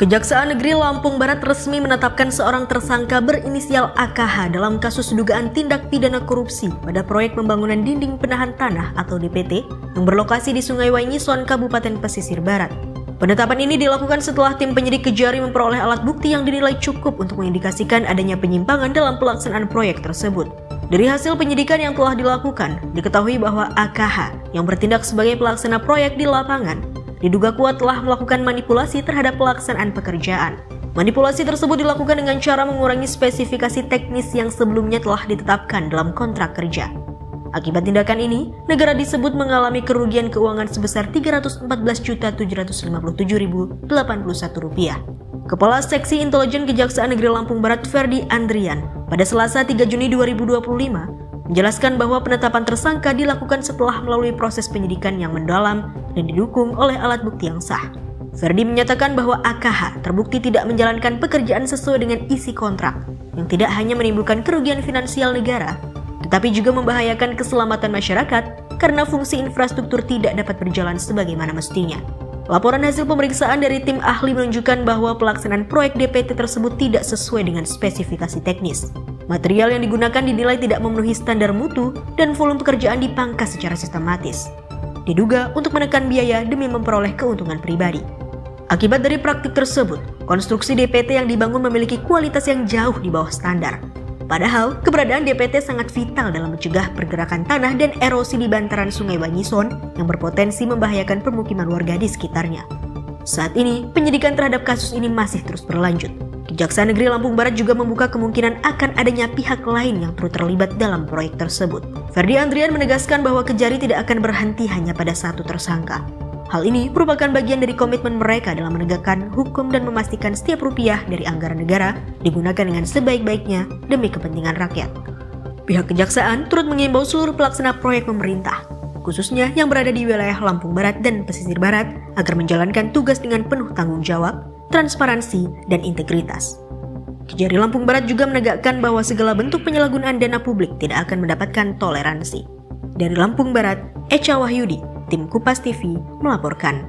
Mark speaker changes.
Speaker 1: Kejaksaan Negeri Lampung Barat resmi menetapkan seorang tersangka berinisial AKH dalam kasus dugaan tindak pidana korupsi pada proyek pembangunan dinding penahan tanah atau DPT yang berlokasi di Sungai Waingisan, Kabupaten Pesisir Barat. Penetapan ini dilakukan setelah tim penyidik Kejari memperoleh alat bukti yang dinilai cukup untuk mengindikasikan adanya penyimpangan dalam pelaksanaan proyek tersebut. Dari hasil penyidikan yang telah dilakukan, diketahui bahwa AKH yang bertindak sebagai pelaksana proyek di lapangan diduga kuat telah melakukan manipulasi terhadap pelaksanaan pekerjaan. Manipulasi tersebut dilakukan dengan cara mengurangi spesifikasi teknis yang sebelumnya telah ditetapkan dalam kontrak kerja. Akibat tindakan ini, negara disebut mengalami kerugian keuangan sebesar Rp314.757.081. Kepala Seksi Intelijen Kejaksaan Negeri Lampung Barat Ferdi Andrian pada Selasa 3 Juni 2025 menjelaskan bahwa penetapan tersangka dilakukan setelah melalui proses penyidikan yang mendalam dan didukung oleh alat bukti yang sah. Ferdi menyatakan bahwa AKH terbukti tidak menjalankan pekerjaan sesuai dengan isi kontrak yang tidak hanya menimbulkan kerugian finansial negara, tetapi juga membahayakan keselamatan masyarakat karena fungsi infrastruktur tidak dapat berjalan sebagaimana mestinya. Laporan hasil pemeriksaan dari tim ahli menunjukkan bahwa pelaksanaan proyek DPT tersebut tidak sesuai dengan spesifikasi teknis. Material yang digunakan dinilai tidak memenuhi standar mutu dan volume pekerjaan dipangkas secara sistematis. Diduga untuk menekan biaya demi memperoleh keuntungan pribadi. Akibat dari praktik tersebut, konstruksi DPT yang dibangun memiliki kualitas yang jauh di bawah standar. Padahal, keberadaan DPT sangat vital dalam mencegah pergerakan tanah dan erosi di bantaran Sungai Waingisan yang berpotensi membahayakan permukiman warga di sekitarnya. Saat ini, penyidikan terhadap kasus ini masih terus berlanjut. Kejaksaan Negeri Lampung Barat juga membuka kemungkinan akan adanya pihak lain yang turut terlibat dalam proyek tersebut. Ferdi Andrian menegaskan bahwa Kejari tidak akan berhenti hanya pada satu tersangka. Hal ini merupakan bagian dari komitmen mereka dalam menegakkan hukum dan memastikan setiap rupiah dari anggaran negara digunakan dengan sebaik-baiknya demi kepentingan rakyat. Pihak Kejaksaan turut mengimbau seluruh pelaksana proyek pemerintah, khususnya yang berada di wilayah Lampung Barat dan Pesisir Barat, agar menjalankan tugas dengan penuh tanggung jawab, transparansi, dan integritas. Kejari Lampung Barat juga menegakkan bahwa segala bentuk penyalahgunaan dana publik tidak akan mendapatkan toleransi. Dari Lampung Barat, Echa Wahyudi, Tim Kupas TV melaporkan.